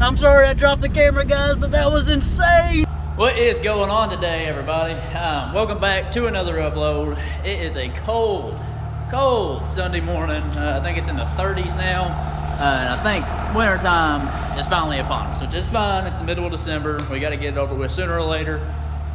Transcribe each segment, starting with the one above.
I'm sorry I dropped the camera, guys, but that was insane. What is going on today, everybody? Welcome back to another upload. It is a cold Sunday morning. I think it's in the 30s now. And I think wintertime is finally upon us, which is fine. It's the middle of December. We got to get it over with sooner or later.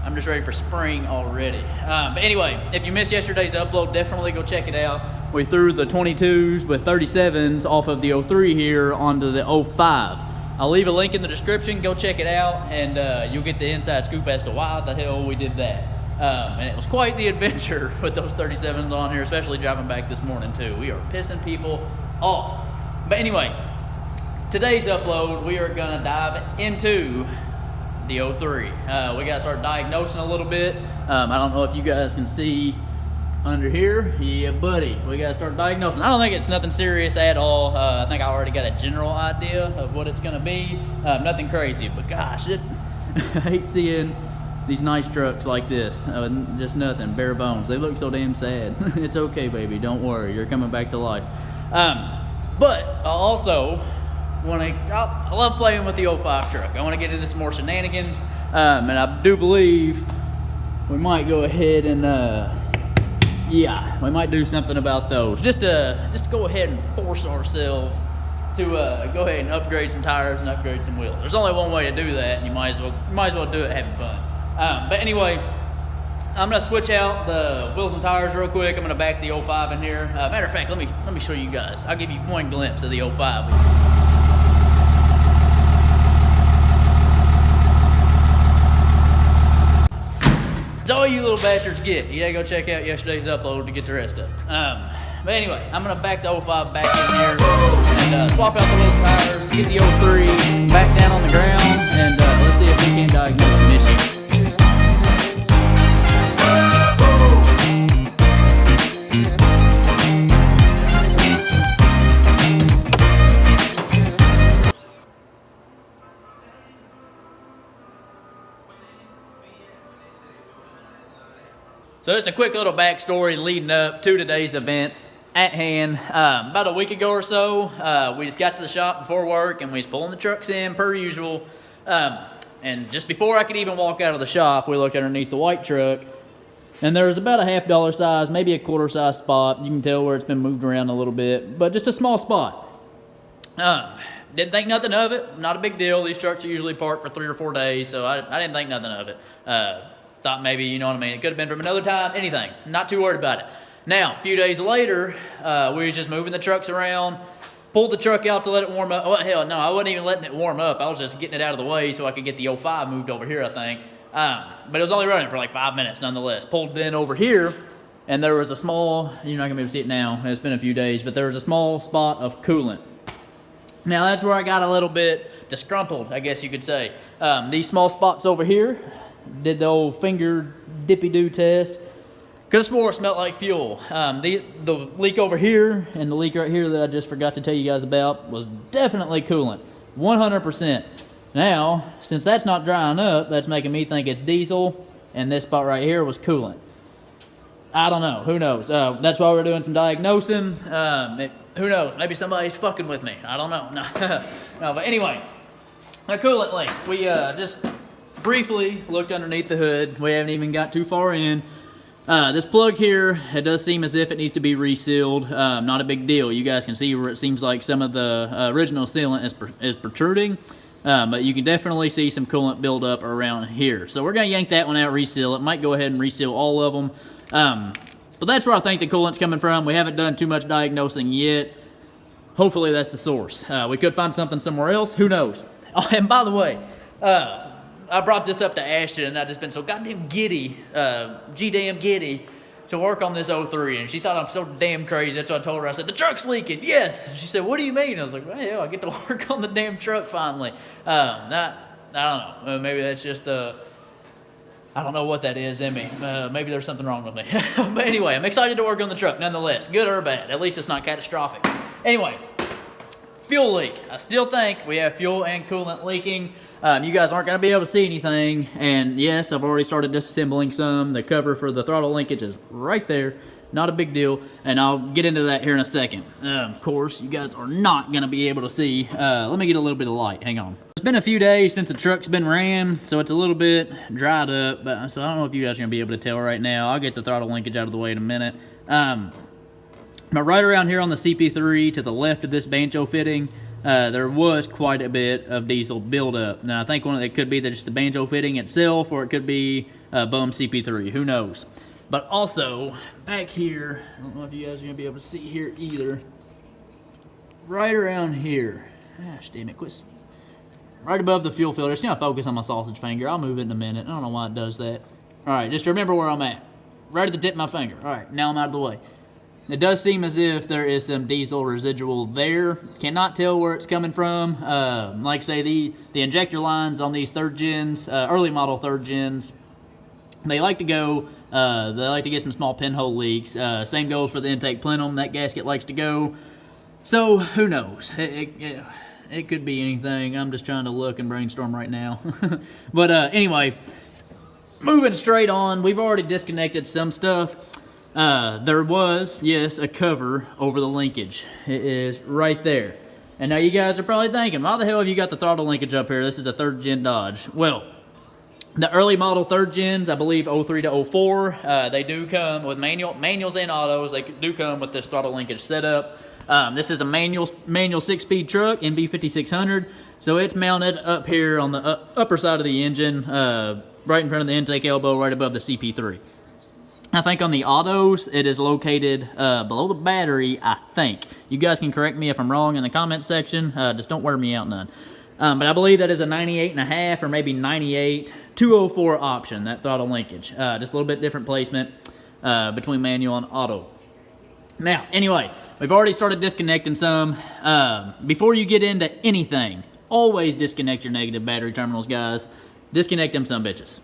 I'm just ready for spring already. But anyway, if you missed yesterday's upload, definitely go check it out. We threw the 22s with 37s off of the 03 here onto the 05. I'll leave a link in the description. Go check it out, and you'll get the inside scoop as to why the hell we did that. And it was quite the adventure with those 37s on here, especially driving back this morning too. We are pissing people off. But anyway, today's upload, we are gonna dive into the 03. We gotta start diagnosing a little bit. I don't know if you guys can see under here. Yeah, buddy, we gotta start diagnosing. I don't think it's nothing serious at all. I think I already got a general idea of what it's gonna be. Nothing crazy, but gosh, I hate seeing these nice trucks like this. Just nothing, bare bones. They look so damn sad. It's okay, baby, don't worry, you're coming back to life. But I also I love playing with the 05 truck. I want to get into some more shenanigans, and I do believe we might go ahead and yeah, we might do something about those. Just to go ahead and force ourselves to go ahead and upgrade some tires and upgrade some wheels. There's only one way to do that, and you might as well do it having fun. But anyway, I'm gonna switch out the wheels and tires real quick. I'm gonna back the 05 in here. Matter of fact, let me show you guys. I'll give you one glimpse of the 05. It's all you little bastards get. You gotta go check out yesterday's upload to get the rest of it. But anyway, I'm gonna back the 05 back in here and swap out the wheels and tires, get the 03 back down on the ground, and let's see if we can diagnose an issue. So just a quick little backstory leading up to today's events at hand. About a week ago or so, we just got to the shop before work and we was pulling the trucks in per usual. And just before I could even walk out of the shop, we looked underneath the white truck and there was about a $half size, maybe a quarter size spot. You can tell where it's been moved around a little bit, but just a small spot. Didn't think nothing of it, not a big deal. These trucks are usually parked for 3 or 4 days, so I didn't think nothing of it. Thought maybe, you know what I mean, it could have been from another time, anything. Not too worried about it. Now, a few days later, we was just moving the trucks around, pulled the truck out to let it warm up. Oh, hell no, I wasn't even letting it warm up. I was just getting it out of the way so I could get the 05 moved over here, I think. But it was only running for like 5 minutes nonetheless. Pulled it in over here, and there was a small, you're not going to be able to see it now, it's been a few days, but there was a small spot of coolant. Now, that's where I got a little bit disgruntled, I guess you could say. These small spots over here, did the old finger dippy-doo test. Could have swore it smelled like fuel. The leak over here and the leak right here that I just forgot to tell you guys about was definitely coolant, 100%. Now, since that's not drying up, that's making me think it's diesel, and this spot right here was coolant. I don't know, who knows? That's why we're doing some diagnosing. Who knows, maybe somebody's fucking with me. I don't know. No, but anyway, a coolant leak. We just briefly looked underneath the hood. We haven't even got too far in. This plug here, it does seem as if it needs to be resealed. Not a big deal. You guys can see where it seems like some of the original sealant is protruding. But you can definitely see some coolant buildup around here. So we're going to yank that one out, reseal it. Might go ahead and reseal all of them. But that's where I think the coolant's coming from. We haven't done too much diagnosing yet. Hopefully that's the source. We could find something somewhere else. Who knows? Oh, and by the way, I brought this up to Ashton, and I've just been so goddamn giddy, damn giddy, to work on this 03. And she thought I'm so damn crazy. That's what I told her. I said, the truck's leaking. Yes. And she said, what do you mean? I was like, well, yeah, I get to work on the damn truck finally. I don't know. Maybe that's just I don't know what that is in me. Maybe there's something wrong with me. But anyway, I'm excited to work on the truck nonetheless. Good or bad. At least it's not catastrophic. Anyway, fuel leak. I still think we have fuel and coolant leaking. You guys aren't going to be able to see anything. And yes, I've already started disassembling some. The cover for the throttle linkage is right there. Not a big deal. And I'll get into that here in a second. Of course, you guys are not going to be able to see. Let me get a little bit of light. Hang on. It's been a few days since the truck's been ran, so it's a little bit dried up, but so I don't know if you guys are gonna be able to tell right now. I'll get the throttle linkage out of the way in a minute. But right around here on the CP3 to the left of this banjo fitting, there was quite a bit of diesel buildup. Now I think it could be that just the banjo fitting itself, or it could be bum CP3, who knows. But also, back here, I don't know if you guys are gonna be able to see here either, right around here, gosh damn it, quit. Right above the fuel filter, just gonna focus on my sausage finger. I'll move it in a minute. I don't know why it does that. All right, just remember where I'm at. Right at the tip of my finger. All right, now I'm out of the way. It does seem as if there is some diesel residual there. Cannot tell where it's coming from. Like I say, the injector lines on these third gens, early model third gens, they like to go, they like to get some small pinhole leaks. Same goes for the intake plenum. That gasket likes to go. So who knows? It could be anything. I'm just trying to look and brainstorm right now. But anyway, moving straight on, we've already disconnected some stuff. There was, yes, a cover over the linkage. It is right there. And now you guys are probably thinking, why the hell have you got the throttle linkage up here? This is a third gen Dodge. Well, the early model third gens, I believe 03 to 04, they do come with manuals and autos. They do come with this throttle linkage setup. This is a manual 6-speed truck, NV5600. So it's mounted up here on the upper side of the engine, right in front of the intake elbow, right above the CP3. I think on the autos, it is located below the battery, I think. You guys can correct me if I'm wrong in the comment section. Just don't wear me out none. But I believe that is a 98.5 or maybe 98 204 option, that throttle linkage. Just a little bit different placement between manual and auto. Now, anyway, we've already started disconnecting some. Before you get into anything, always disconnect your negative battery terminals, guys. Disconnect them sumbitches.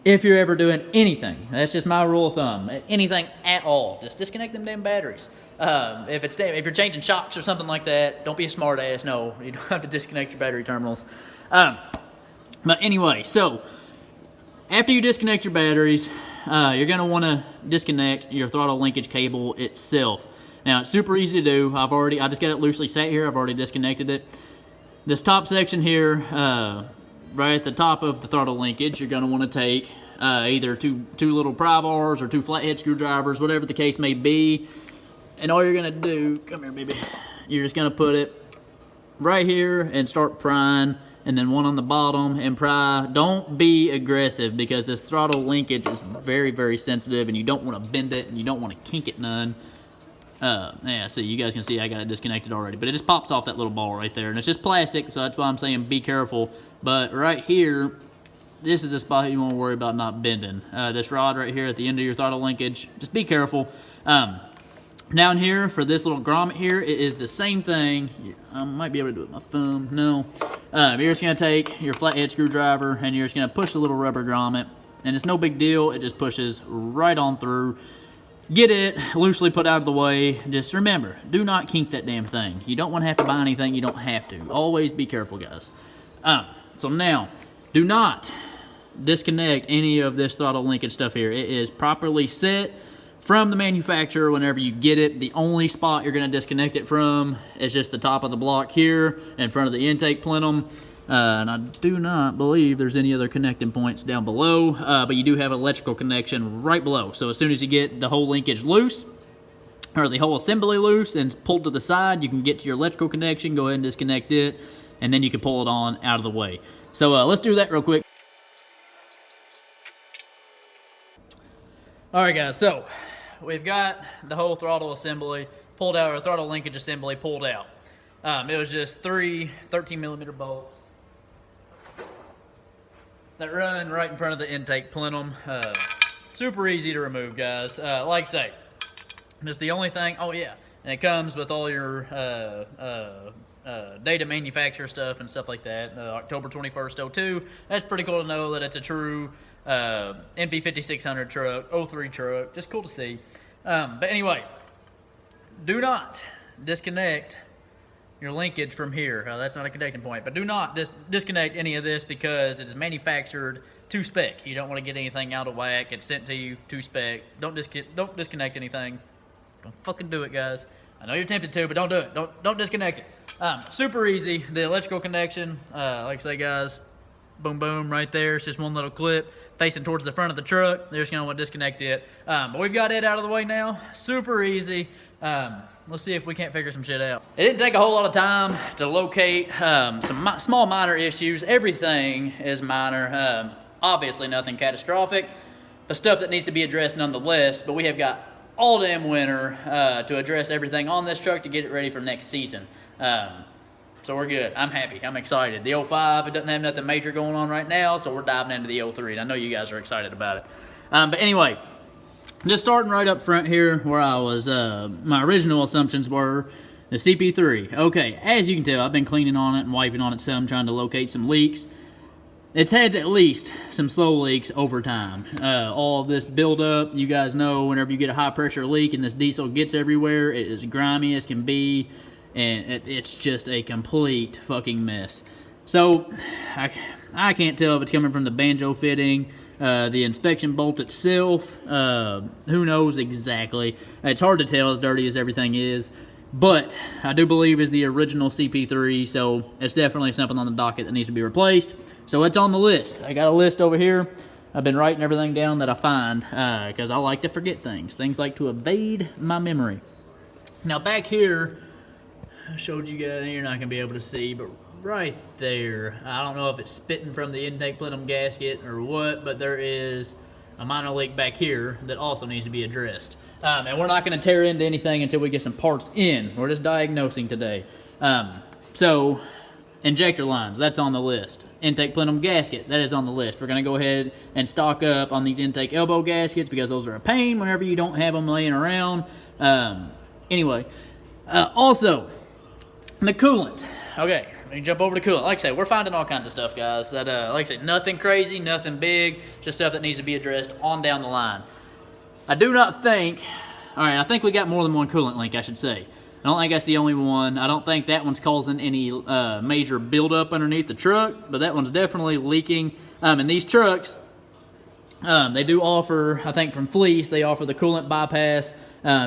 If you're ever doing anything, that's just my rule of thumb. Anything at all, just disconnect them damn batteries. If you're changing shocks or something like that, don't be a smart ass. No, you don't have to disconnect your battery terminals. But anyway, so after you disconnect your batteries, you're going to want to disconnect your throttle linkage cable itself. Now, it's super easy to do. I just got it loosely set here. I've already disconnected it. This top section here, right at the top of the throttle linkage, you're going to want to take either two little pry bars or two flathead screwdrivers, whatever the case may be. And all you're going to do, come here, baby, you're just going to put it right here and start prying, and then one on the bottom and pry. Don't be aggressive because this throttle linkage is very, very sensitive, and you don't want to bend it and you don't want to kink it none. Yeah, see, you guys can see I got it disconnected already, but it just pops off that little ball right there, and it's just plastic, so that's why I'm saying be careful. But right here, this is a spot you want to worry about not bending. This rod right here at the end of your throttle linkage, just be careful. Down here, for this little grommet here, it is the same thing. I might be able to do it with my thumb. No. You're just going to take your flathead screwdriver, and you're just going to push the little rubber grommet. And it's no big deal. It just pushes right on through. Get it loosely put out of the way. Just remember, do not kink that damn thing. You don't want to have to buy anything you don't have to. Always be careful, guys. So now, do not disconnect any of this throttle linkage stuff here. It is properly set from the manufacturer whenever you get it. The only spot you're going to disconnect it from is just the top of the block here in front of the intake plenum. And I do not believe there's any other connecting points down below, but you do have an electrical connection right below. So as soon as you get the whole linkage loose, or the whole assembly loose and pulled to the side, you can get to your electrical connection, go ahead and disconnect it, and then you can pull it on out of the way. So let's do that real quick. All right, guys, so we've got the whole throttle assembly pulled out, or throttle linkage assembly pulled out. It was just 3 13mm bolts that run right in front of the intake plenum. Super easy to remove, guys. Like I say, it's the only thing. Oh yeah, and it comes with all your data manufacturer stuff and stuff like that. October 21st, 02. That's pretty cool to know that it's a true NV5600 truck, 03 truck. Just cool to see. But anyway, do not disconnect your linkage from here. That's not a connecting point, but do not disconnect any of this because it is manufactured to spec. You don't want to get anything out of whack. It's sent to you to spec. Don't disconnect anything. Don't fucking do it, guys. I know you're tempted to, but don't do it. Don't disconnect it. Super easy. The electrical connection, like I say, guys, boom, boom, right there. It's just one little clip facing towards the front of the truck. They're just gonna want to disconnect it. But we've got it out of the way now. Super easy. Let's see if we can't figure some shit out. It didn't take a whole lot of time to locate some small minor issues. Everything is minor. Obviously nothing catastrophic, but stuff that needs to be addressed nonetheless. But we have got all damn winter to address everything on this truck to get it ready for next season. So we're good. I'm happy. I'm excited. The 05, it doesn't have nothing major going on right now, so we're diving into the 03, and I know you guys are excited about it. But anyway, just starting right up front here where I was, my original assumptions were the CP3. Okay, as you can tell, I've been cleaning on it and wiping on it some, trying to locate some leaks. It's had at least some slow leaks over time. All of this buildup, you guys know, whenever you get a high pressure leak and this diesel gets everywhere, it is grimy as can be, and it's just a complete fucking mess. So, I can't tell if it's coming from the banjo fitting, the inspection bolt itself, who knows exactly. It's hard to tell as dirty as everything is, but I do believe it's the original CP3, so it's definitely something on the docket that needs to be replaced. So it's on the list. I got a list over here. I've been writing everything down that I find, because I like to forget things. Things like to evade my memory. Now back here, I showed you guys, you're not going to be able to see, but right there, I don't know if it's spitting from the intake plenum gasket or what, but there is a minor leak back here that also needs to be addressed. And we're not going to tear into anything until we get some parts in. We're just diagnosing today. So, injector lines, that's on the list. Intake plenum gasket, that is on the list. We're going to go ahead and stock up on these intake elbow gaskets because those are a pain whenever you don't have them laying around. Anyway, also, the coolant. Okay, let me jump over to coolant. Like I said, we're finding all kinds of stuff, guys. That, like I said, nothing crazy, nothing big, just stuff that needs to be addressed on down the line. I do not think, alright, I think we got more than one coolant leak, I should say. I don't think that's the only one. I don't think that one's causing any major buildup underneath the truck, but that one's definitely leaking. And these trucks, they do offer, I think from Fleece, they offer the coolant bypass,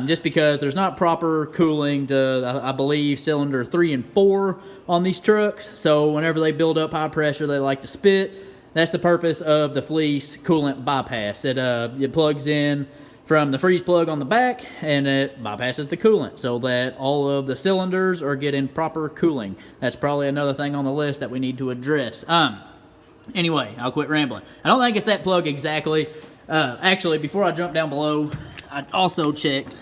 just because there's not proper cooling to, I believe, cylinder 3 and 4 on these trucks. So whenever they build up high pressure, they like to spit. That's the purpose of the Fleece coolant bypass. It plugs in from the freeze plug on the back, and it bypasses the coolant so that all of the cylinders are getting proper cooling. That's probably another thing on the list that we need to address. Anyway, I'll quit rambling. I don't think it's that plug exactly. Actually, before I jump down below, I also checked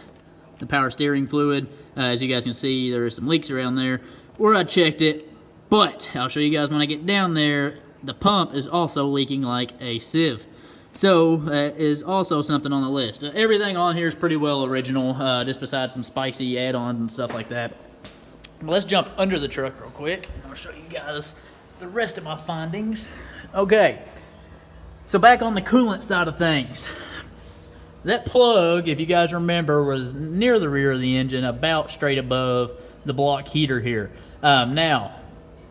the power steering fluid. As you guys can see, there are some leaks around there where I checked it, but I'll show you guys when I get down there. The pump is also leaking like a sieve. So, that is also something on the list. Everything on here is pretty well original, just besides some spicy add-ons and stuff like that. But let's jump under the truck real quick. I'm going to show you guys the rest of my findings. Okay, so back on the coolant side of things. That plug, if you guys remember, was near the rear of the engine, about straight above the block heater here. Now,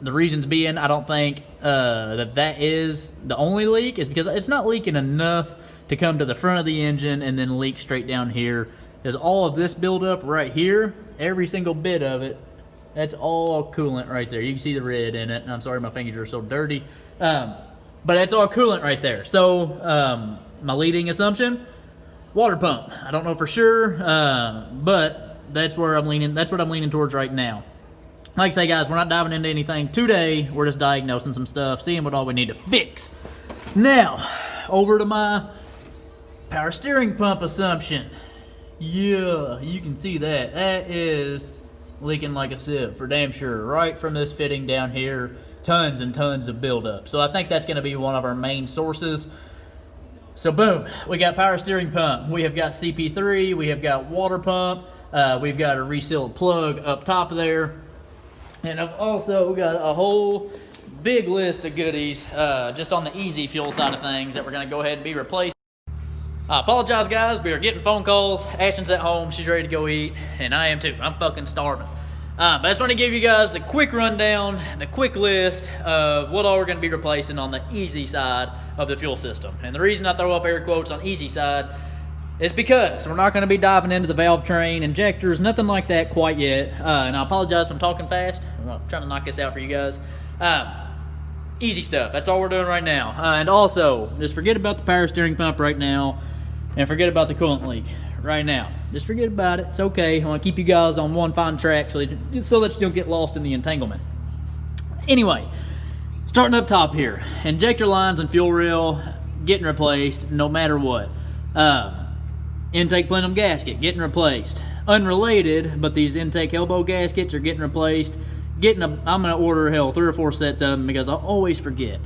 the reasons being, I don't think that is the only leak, is because it's not leaking enough to come to the front of the engine and then leak straight down here. There's all of this buildup right here, every single bit of it, that's all coolant right there. You can see the red in it, and I'm sorry my fingers are so dirty. But it's all coolant right there. So, my leading assumption, water pump. I don't know for sure, but that's where I'm leaning. That's what I'm leaning towards right now. Like I say, guys, we're not diving into anything today. We're just diagnosing some stuff, seeing what all we need to fix. Now, over to my power steering pump assumption. Yeah, you can see that. That is leaking like a sieve, for damn sure. Right from this fitting down here, tons and tons of buildup. So I think that's going to be one of our main sources. So boom, we got power steering pump. We have got CP3. We have got water pump. We've got a resealed plug up top of there. And I've also got a whole big list of goodies just on the easy fuel side of things that we're going to go ahead and be replaced. I apologize, guys. We are getting phone calls. Ashton's at home. She's ready to go eat. And I am too. I'm fucking starving. But I just want to give you guys the quick rundown, the quick list of what all we're going to be replacing on the easy side of the fuel system. And the reason I throw up air quotes on easy side, is because we're not going to be diving into the valve train, injectors, nothing like that quite yet. And I apologize if I'm talking fast. I'm trying to knock this out for you guys. Easy stuff. That's all we're doing right now. And also, just forget about the power steering pump right now, and forget about the coolant leak right now. Just forget about it. It's okay. I want to keep you guys on one fine track so that you don't get lost in the entanglement. Anyway, starting up top here, injector lines and fuel rail getting replaced no matter what. Intake plenum gasket getting replaced. Unrelated, but these intake elbow gaskets are getting replaced. I'm gonna order 3 or 4 sets of them because I always forget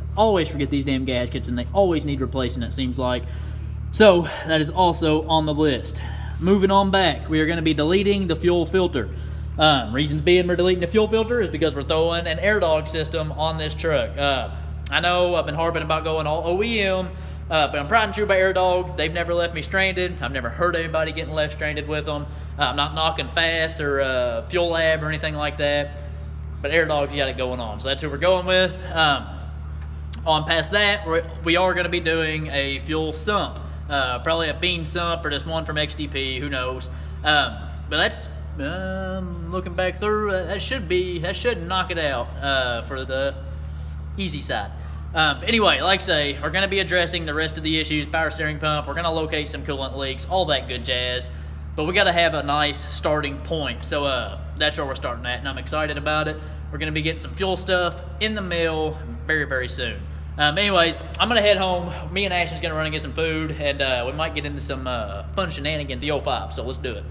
these damn gaskets, and they always need replacing, it seems like. So that is also on the list. Moving on back, we are going to be deleting the fuel filter. Reasons being we're deleting the fuel filter is because we're throwing an air dog system on this truck. I know I've been harping about going all OEM, but I'm proud and true by air dog. They've never left me stranded. I've never heard anybody getting left stranded with them. I'm not knocking Fast or Fuel Lab or anything like that, but air dog's got it going on. So that's who we're going with. On past that, we are going to be doing a fuel sump. Probably a bean sump or just one from XDP, who knows. But that's, looking back through, that should knock it out for the easy side. Anyway, like I say, we're going to be addressing the rest of the issues, power steering pump, we're going to locate some coolant leaks, all that good jazz. But we got to have a nice starting point. So that's where we're starting at, and I'm excited about it. We're going to be getting some fuel stuff in the mail very, very soon. Anyways, I'm going to head home. Me and Ashton's going to run and get some food, and we might get into some fun shenanigans, the 05, so let's do it.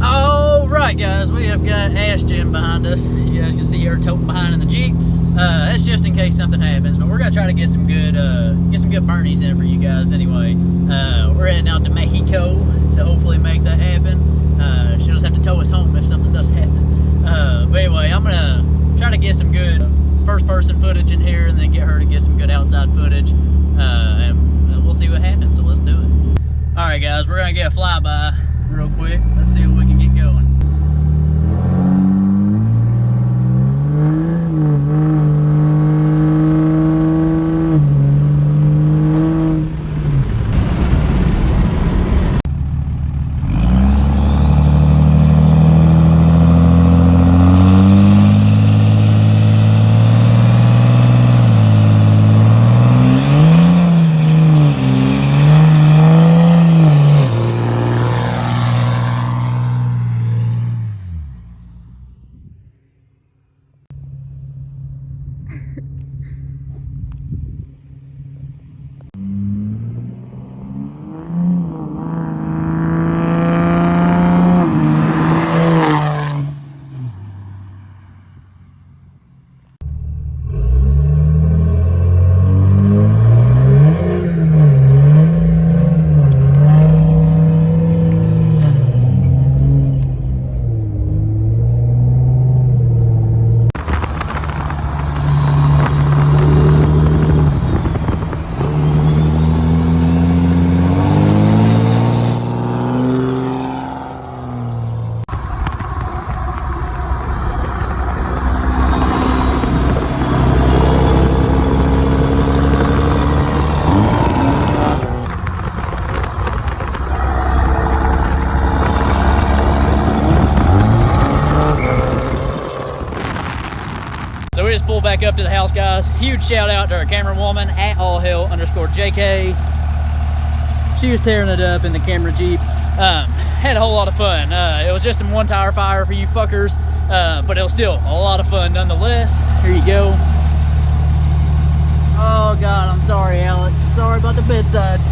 All right, guys, we have got Ashton behind us. You guys can see her toting behind in the Jeep. That's just in case something happens, but we're going to try to get some good Bernies in for you guys anyway. We're heading out to Mexico to hopefully make that happen. She'll just have to tow us home if something does happen. But anyway, I'm gonna try to get some good first-person footage in here, and then get her to get some good outside footage, and we'll see what happens. So let's do it. All right, guys, we're gonna get a flyby real quick. Let's see what we can get going. Pull back up to the house, guys. Huge shout out to our camera woman at allhell_JK. She was tearing it up in the camera Jeep. Had a whole lot of fun. It was just some one tire fire for you fuckers, but it was still a lot of fun nonetheless. Here you go. Oh God, I'm sorry, Alex. Sorry about the bedsides.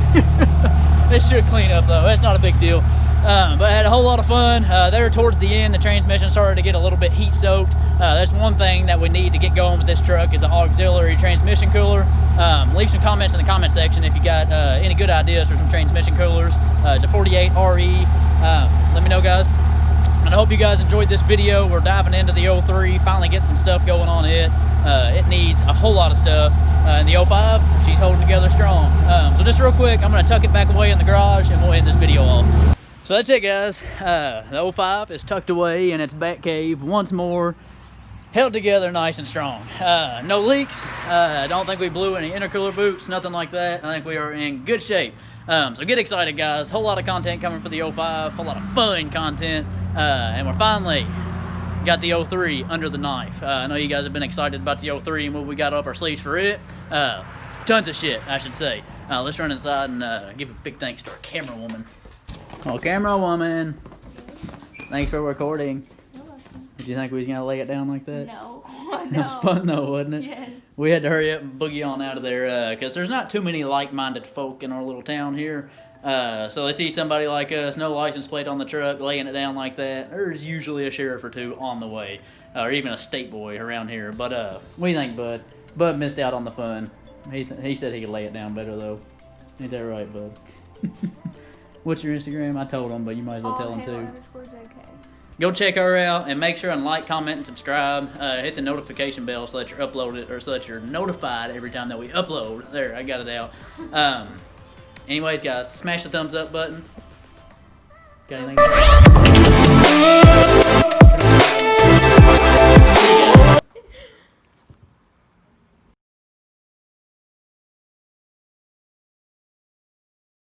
It should clean up though. That's not a big deal. But I had a whole lot of fun. There towards the end, the transmission started to get a little bit heat soaked. That's one thing that we need to get going with this truck is an auxiliary transmission cooler. Leave some comments in the comment section if you got any good ideas for some transmission coolers. It's a 48 RE. Let me know, guys. And I hope you guys enjoyed this video. We're diving into the 03, finally getting some stuff going on it. It needs a whole lot of stuff. And the 05, she's holding together strong. So just real quick, I'm gonna tuck it back away in the garage and we'll end this video off. So that's it, guys. The 05 is tucked away in its back cave once more. held together nice and strong. No leaks. I don't think we blew any intercooler boots, nothing like that. I think we are in good shape. So get excited, guys. Whole lot of content coming for the 05, whole lot of fun content, and we're finally got the 03 under the knife. I know you guys have been excited about the 03 and what we got up our sleeves for it. Tons of shit, I should say. Let's run inside and give a big thanks to our camera woman. Oh, camera woman. Thanks for recording. Did you think we was going to lay it down like that? No. It was fun though, wasn't it? Yes. We had to hurry up and boogie on out of there because there's not too many like-minded folk in our little town here. So they see somebody like us, no license plate on the truck, laying it down like that. There's usually a sheriff or two on the way, or even a state boy around here. But what do you think, Bud? Bud missed out on the fun. He said he could lay it down better though. Ain't that right, Bud? What's your Instagram? I told him, but you might as well tell him too. Go check her out and make sure and like, comment, and subscribe. Hit the notification bell so that you're uploaded or so that you're notified every time that we upload. There, I got it out. Anyways, guys, smash the thumbs up button. Got anything to say?